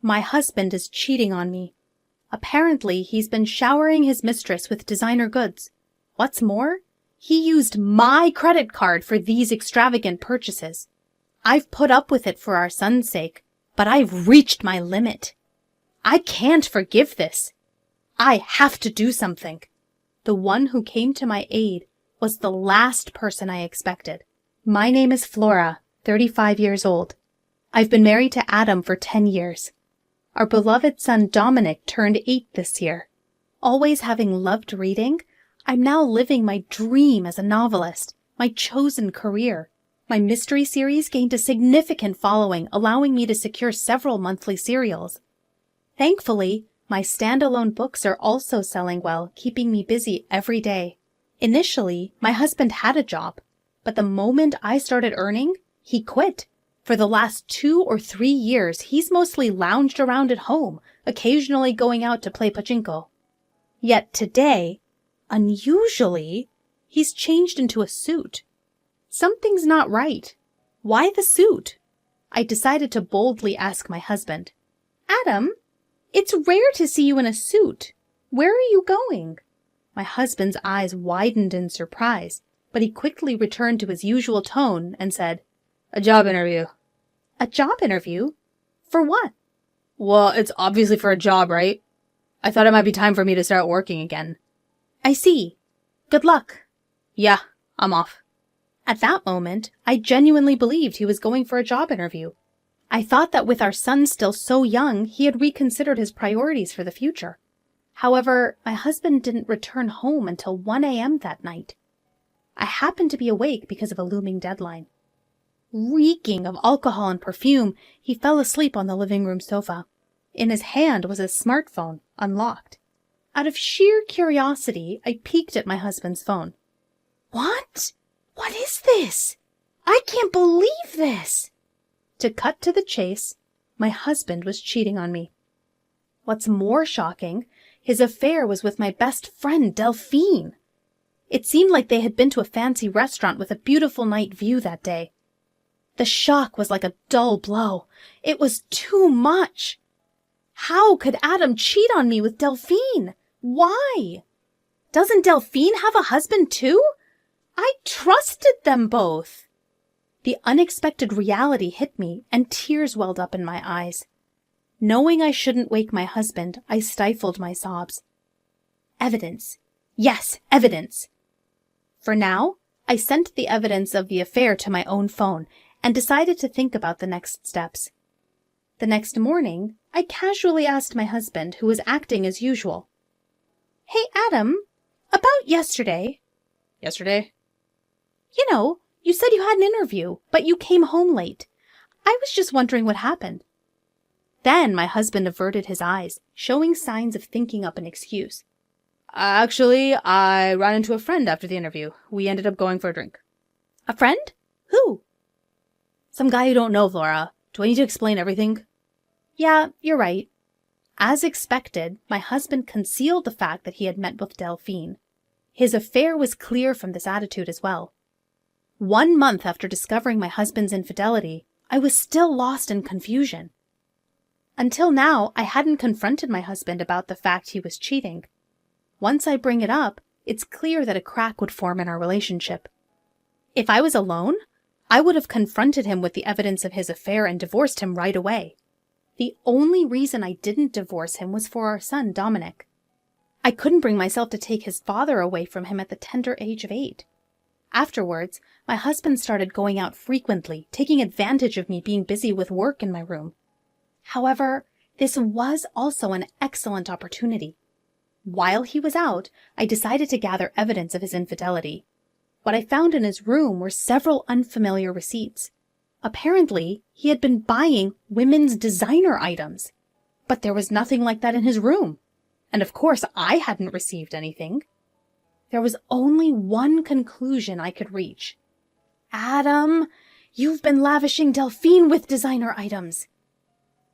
My husband is cheating on me. Apparently, he's been showering his mistress with designer goods. What's more, he used my credit card for these extravagant purchases. I've put up with it for our son's sake, but I've reached my limit. I can't forgive this. I have to do something. The one who came to my aid was the last person I expected. My name is Flora, 35 years old. I've been married to Adam for 10 years. Our beloved son Dominic turned 8 this year. Always having loved reading, I'm now living my dream as a novelist, my chosen career. My mystery series gained a significant following, allowing me to secure several monthly serials. Thankfully, my standalone books are also selling well, keeping me busy every day. Initially, my husband had a job, but the moment I started earning, he quit. For the last 2 or 3 years, he's mostly lounged around at home, occasionally going out to play pachinko. Yet today, unusually, he's changed into a suit. Something's not right. Why the suit? I decided to boldly ask my husband. Adam, it's rare to see you in a suit. Where are you going? My husband's eyes widened in surprise, but he quickly returned to his usual tone and said, A job interview. A job interview? For what? Well, it's obviously for a job, right? I thought it might be time for me to start working again. I see. Good luck. Yeah, I'm off. At that moment, I genuinely believed he was going for a job interview. I thought that with our son still so young, he had reconsidered his priorities for the future. However, my husband didn't return home until 1 a.m. that night. I happened to be awake because of a looming deadline. Reeking of alcohol and perfume, he fell asleep on the living room sofa. In his hand was his smartphone, unlocked. Out of sheer curiosity, I peeked at my husband's phone. What? What is this? I can't believe this! To cut to the chase, my husband was cheating on me. What's more shocking, his affair was with my best friend, Delphine. It seemed like they had been to a fancy restaurant with a beautiful night view that day. The shock was like a dull blow. It was too much. How could Adam cheat on me with Delphine? Why? Doesn't Delphine have a husband too? I trusted them both. The unexpected reality hit me, and tears welled up in my eyes. Knowing I shouldn't wake my husband, I stifled my sobs. Evidence. Yes, evidence. For now, I sent the evidence of the affair to my own phone and decided to think about the next steps. The next morning, I casually asked my husband, who was acting as usual. Hey, Adam, about yesterday. Yesterday? You know, you said you had an interview, but you came home late. I was just wondering what happened. Then my husband averted his eyes, showing signs of thinking up an excuse. Actually, I ran into a friend after the interview. We ended up going for a drink. A friend? Who? Some guy you don't know, Flora. Do I need to explain everything? Yeah, you're right. As expected, my husband concealed the fact that he had met with Delphine. His affair was clear from this attitude as well. 1 month after discovering my husband's infidelity, I was still lost in confusion. Until now, I hadn't confronted my husband about the fact he was cheating. Once I bring it up, it's clear that a crack would form in our relationship. If I was alone, I would have confronted him with the evidence of his affair and divorced him right away. The only reason I didn't divorce him was for our son, Dominic. I couldn't bring myself to take his father away from him at the tender age of 8. Afterwards, my husband started going out frequently, taking advantage of me being busy with work in my room. However, this was also an excellent opportunity. While he was out, I decided to gather evidence of his infidelity. What I found in his room were several unfamiliar receipts. Apparently, he had been buying women's designer items. But there was nothing like that in his room. And of course, I hadn't received anything. There was only one conclusion I could reach. Adam, you've been lavishing Delphine with designer items.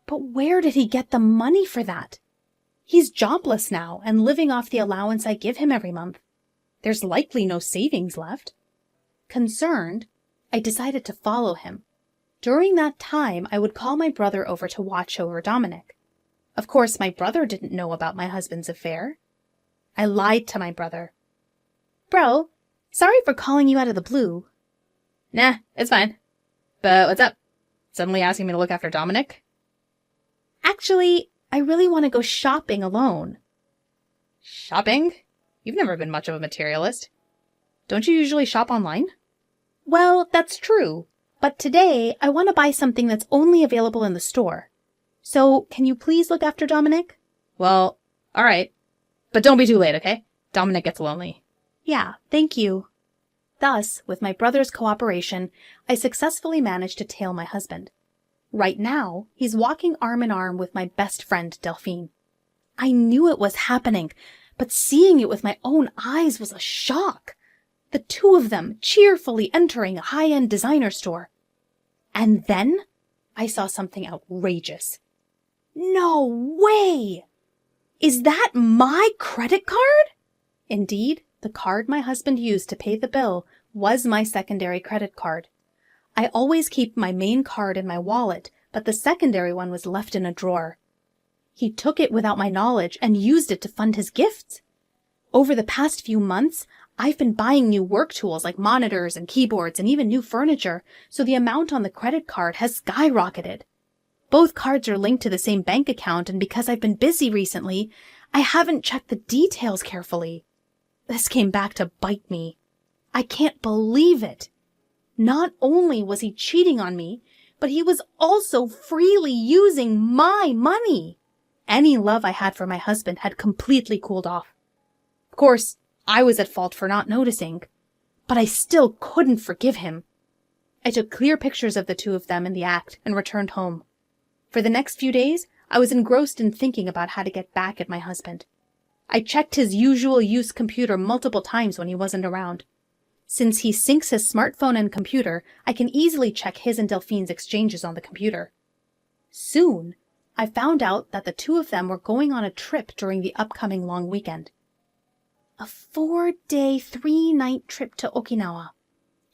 But where did he get the money for that? He's jobless now and living off the allowance I give him every month. There's likely no savings left. Concerned, I decided to follow him. During that time, I would call my brother over to watch over Dominic. Of course, my brother didn't know about my husband's affair. I lied to my brother. Bro, sorry for calling you out of the blue. Nah, it's fine. But what's up? Suddenly asking me to look after Dominic? Actually, I really want to go shopping alone. Shopping? You've never been much of a materialist. Don't you usually shop online? Well, that's true. But today, I want to buy something that's only available in the store. So, can you please look after Dominic? Well, alright. But don't be too late, okay? Dominic gets lonely. Yeah, thank you. Thus, with my brother's cooperation, I successfully managed to tail my husband. Right now, he's walking arm in arm with my best friend, Delphine. I knew it was happening, but seeing it with my own eyes was a shock. The two of them cheerfully entering a high-end designer store. And then I saw something outrageous. No way! Is that my credit card? Indeed, the card my husband used to pay the bill was my secondary credit card. I always keep my main card in my wallet, but the secondary one was left in a drawer. He took it without my knowledge and used it to fund his gifts. Over the past few months, I've been buying new work tools like monitors and keyboards and even new furniture, so the amount on the credit card has skyrocketed. Both cards are linked to the same bank account, and because I've been busy recently, I haven't checked the details carefully. This came back to bite me. I can't believe it. Not only was he cheating on me, but he was also freely using my money. Any love I had for my husband had completely cooled off. Of course, I was at fault for not noticing, but I still couldn't forgive him. I took clear pictures of the two of them in the act and returned home. For the next few days, I was engrossed in thinking about how to get back at my husband. I checked his usual use computer multiple times when he wasn't around. Since he syncs his smartphone and computer, I can easily check his and Delphine's exchanges on the computer. Soon, I found out that the two of them were going on a trip during the upcoming long weekend. A 4-day, 3-night trip to Okinawa.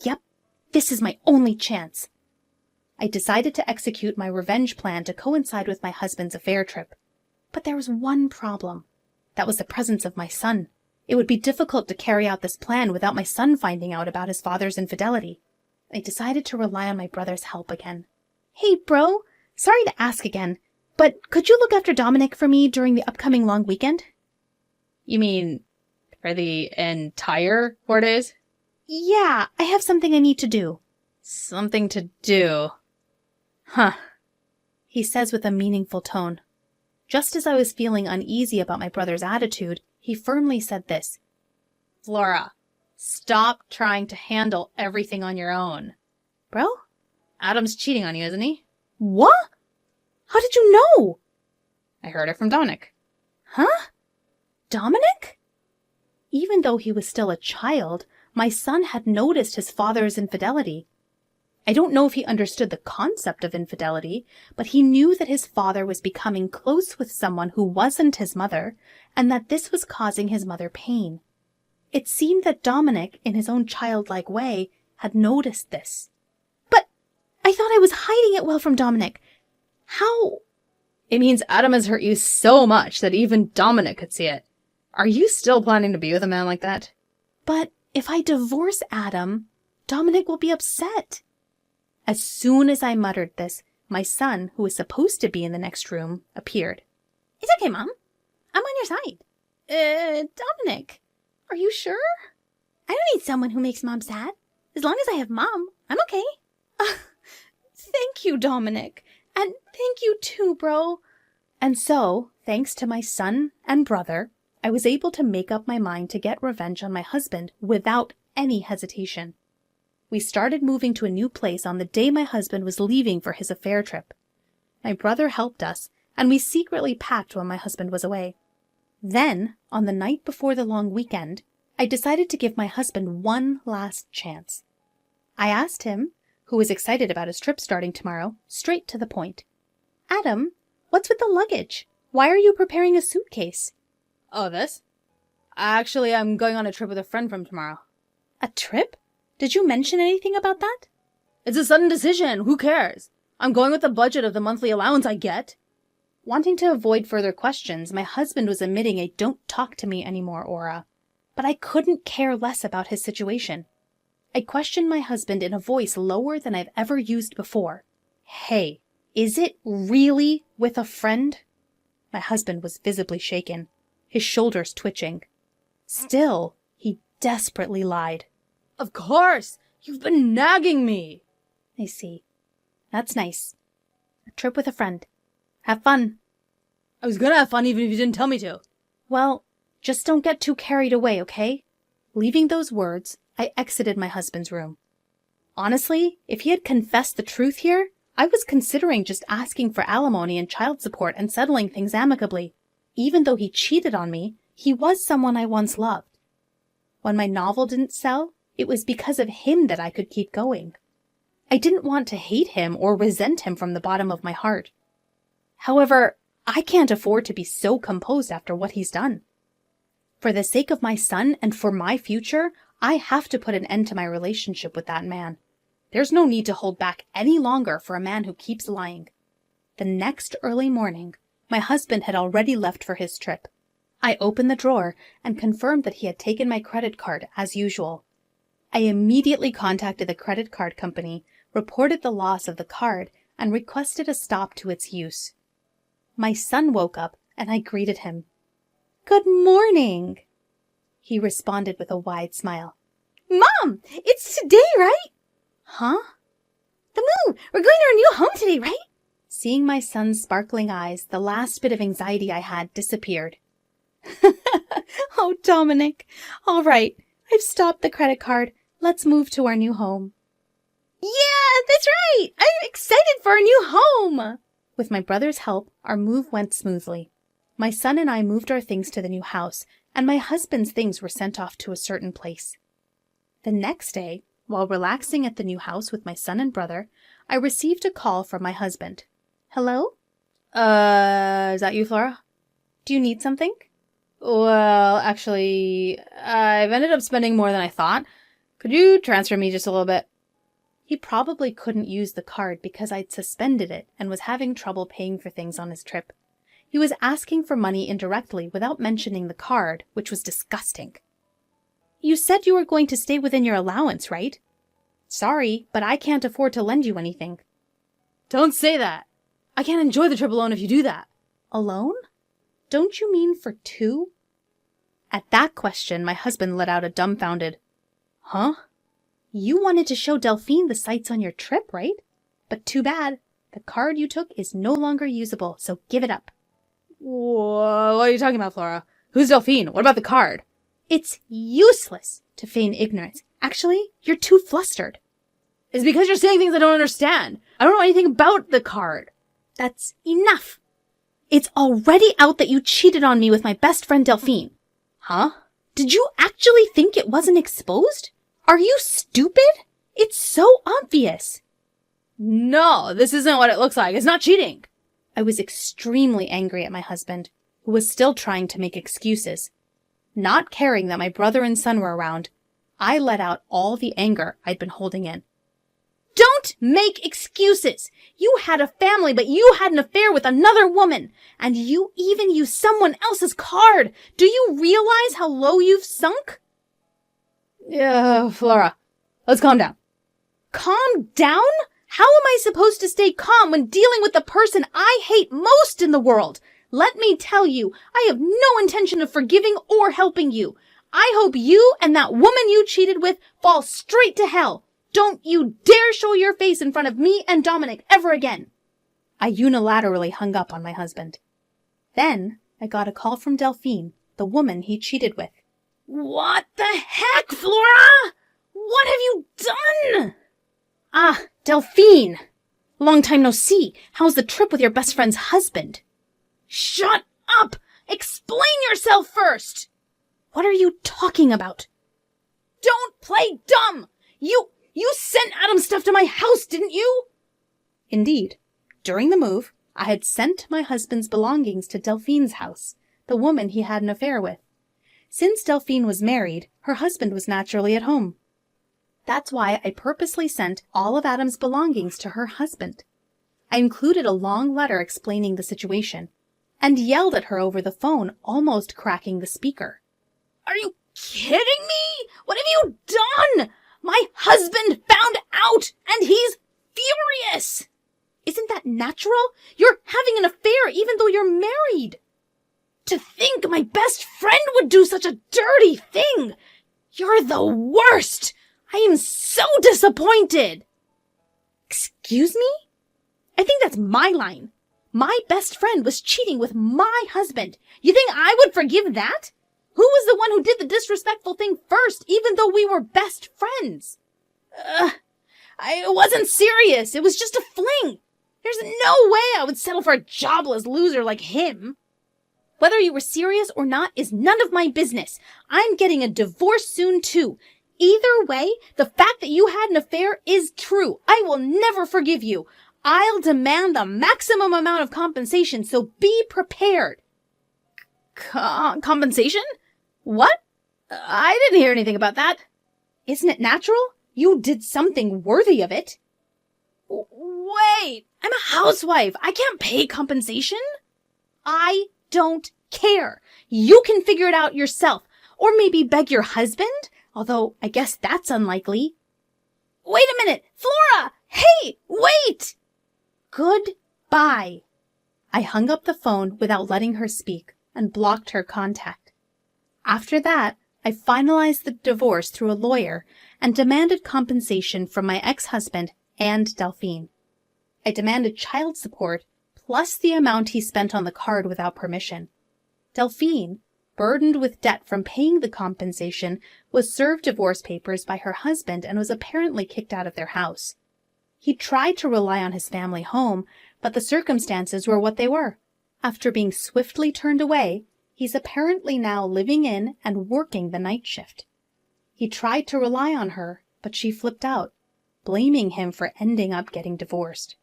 Yep, this is my only chance. I decided to execute my revenge plan to coincide with my husband's affair trip. But there was one problem. That was the presence of my son. It would be difficult to carry out this plan without my son finding out about his father's infidelity. I decided to rely on my brother's help again. Hey, bro, sorry to ask again, but could you look after Dominic for me during the upcoming long weekend? You mean for the entire 4 days? Yeah, I have something I need to do. Something to do. Huh. He says with a meaningful tone. Just as I was feeling uneasy about my brother's attitude, he firmly said this. Flora, stop trying to handle everything on your own. Bro? Adam's cheating on you, isn't he? What? How did you know? I heard it from Dominic. Huh? Dominic? Even though he was still a child, my son had noticed his father's infidelity. I don't know if he understood the concept of infidelity, but he knew that his father was becoming close with someone who wasn't his mother, and that this was causing his mother pain. It seemed that Dominic, in his own childlike way, had noticed this. But I thought I was hiding it well from Dominic. How? It means Adam has hurt you so much that even Dominic could see it. Are you still planning to be with a man like that? But if I divorce Adam, Dominic will be upset. As soon as I muttered this, my son, who was supposed to be in the next room, appeared. It's okay, Mom. I'm on your side. Dominic, are you sure? I don't need someone who makes Mom sad. As long as I have Mom, I'm okay. Thank you, Dominic. And thank you too, bro. And so, thanks to my son and brother, I was able to make up my mind to get revenge on my husband without any hesitation. We started moving to a new place on the day my husband was leaving for his affair trip. My brother helped us, and we secretly packed when my husband was away. Then, on the night before the long weekend, I decided to give my husband one last chance. I asked him, who was excited about his trip starting tomorrow, straight to the point. Adam, what's with the luggage? Why are you preparing a suitcase? Oh, this? Actually, I'm going on a trip with a friend from tomorrow. A trip? Did you mention anything about that? It's a sudden decision. Who cares? I'm going with the budget of the monthly allowance I get. Wanting to avoid further questions, my husband was emitting a "don't talk to me anymore" aura. But I couldn't care less about his situation. I questioned my husband in a voice lower than I've ever used before. "Hey, is it really with a friend?" My husband was visibly shaken, his shoulders twitching. Still, he desperately lied. Of course! You've been nagging me! I see. That's nice. A trip with a friend. Have fun. I was gonna have fun even if you didn't tell me to. Well, just don't get too carried away, okay? Leaving those words, I exited my husband's room. Honestly, if he had confessed the truth here, I was considering just asking for alimony and child support and settling things amicably. Even though he cheated on me, he was someone I once loved. When my novel didn't sell, it was because of him that I could keep going. I didn't want to hate him or resent him from the bottom of my heart. However, I can't afford to be so composed after what he's done. For the sake of my son and for my future, I have to put an end to my relationship with that man. There's no need to hold back any longer for a man who keeps lying. The next early morning, my husband had already left for his trip. I opened the drawer and confirmed that he had taken my credit card as usual. I immediately contacted the credit card company, reported the loss of the card, and requested a stop to its use. My son woke up and I greeted him. "Good morning," he responded with a wide smile. Mom, it's today, right? Huh? The move! We're going to our new home today, right? Seeing my son's sparkling eyes, the last bit of anxiety I had disappeared. Oh, Dominic. All right, I've stopped the credit card. Let's move to our new home. Yeah, that's right! I'm excited for our new home! With my brother's help, our move went smoothly. My son and I moved our things to the new house, and my husband's things were sent off to a certain place. The next day, while relaxing at the new house with my son and brother, I received a call from my husband. "Hello? Is that you, Flora? Do you need something?" Well, actually, I've ended up spending more than I thought. Could you transfer me just a little bit? He probably couldn't use the card because I'd suspended it and was having trouble paying for things on his trip. He was asking for money indirectly without mentioning the card, which was disgusting. "You said you were going to stay within your allowance, right?" "Sorry, but I can't afford to lend you anything." Don't say that. I can't enjoy the trip alone if you do that. "Alone? Don't you mean for two?" At that question, my husband let out a dumbfounded, "Huh?" "You wanted to show Delphine the sights on your trip, right? But too bad. The card you took is no longer usable, so give it up." Whoa, what are you talking about, Flora? Who's Delphine? What about the card? "It's useless to feign ignorance. Actually, you're too flustered." It's because you're saying things I don't understand. I don't know anything about the card. "That's enough. It's already out that you cheated on me with my best friend Delphine." Huh? "Did you actually think it wasn't exposed? Are you stupid? It's so obvious." No, this isn't what it looks like. It's not cheating. I was extremely angry at my husband, who was still trying to make excuses. Not caring that my brother and son were around, I let out all the anger I'd been holding in. Don't make excuses! You had a family, but you had an affair with another woman, and you even used someone else's card. Do you realize how low you've sunk? Yeah, Flora, let's calm down. Calm down? How am I supposed to stay calm when dealing with the person I hate most in the world? Let me tell you, I have no intention of forgiving or helping you. I hope you and that woman you cheated with fall straight to hell. Don't you dare show your face in front of me and Dominic ever again. I unilaterally hung up on my husband. Then I got a call from Delphine, the woman he cheated with. What the heck, Flora? What have you done? "Ah, Delphine! Long time no see. How's the trip with your best friend's husband?" Shut up! Explain yourself first! "What are you talking about?" Don't play dumb! You sent Adam's stuff to my house, didn't you? Indeed. During the move, I had sent my husband's belongings to Delphine's house, the woman he had an affair with. Since Delphine was married, her husband was naturally at home. That's why I purposely sent all of Adam's belongings to her husband. I included a long letter explaining the situation, and yelled at her over the phone, almost cracking the speaker. Are you kidding me? What have you done? My husband found out, and he's furious. Isn't that natural? You're having an affair even though you're married. To think my best friend would do such a dirty thing. You're the worst. I am so disappointed. Excuse me? I think that's my line. My best friend was cheating with my husband. You think I would forgive that? Who was the one who did the disrespectful thing first, even though we were best friends? I wasn't serious. It was just a fling. There's no way I would settle for a jobless loser like him. Whether you were serious or not is none of my business. I'm getting a divorce soon, too. Either way, the fact that you had an affair is true. I will never forgive you. I'll demand the maximum amount of compensation, so be prepared. Compensation? What? I didn't hear anything about that. Isn't it natural? You did something worthy of it. Wait, I'm a housewife. I can't pay compensation. I don't care. You can figure it out yourself. Or maybe beg your husband, although I guess that's unlikely. Wait a minute, Flora! Hey, wait! Goodbye. I hung up the phone without letting her speak and blocked her contact. After that, I finalized the divorce through a lawyer and demanded compensation from my ex-husband and Delphine. I demanded child support plus the amount he spent on the card without permission. Delphine, burdened with debt from paying the compensation, was served divorce papers by her husband and was apparently kicked out of their house. He tried to rely on his family home, but the circumstances were what they were. After being swiftly turned away, he's apparently now living in and working the night shift. He tried to rely on her, but she flipped out, blaming him for ending up getting divorced.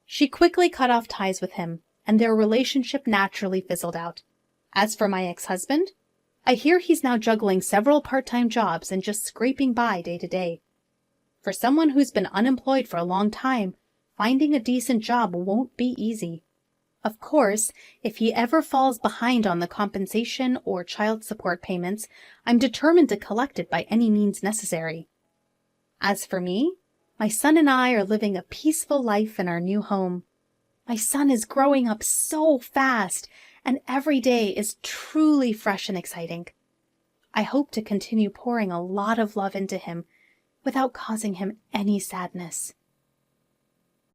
She quickly cut off ties with him, and their relationship naturally fizzled out. As for my ex-husband, I hear he's now juggling several part-time jobs and just scraping by day to day. For someone who's been unemployed for a long time, finding a decent job won't be easy. Of course, if he ever falls behind on the compensation or child support payments, I'm determined to collect it by any means necessary. As for me, my son and I are living a peaceful life in our new home. My son is growing up so fast, and every day is truly fresh and exciting. I hope to continue pouring a lot of love into him without causing him any sadness.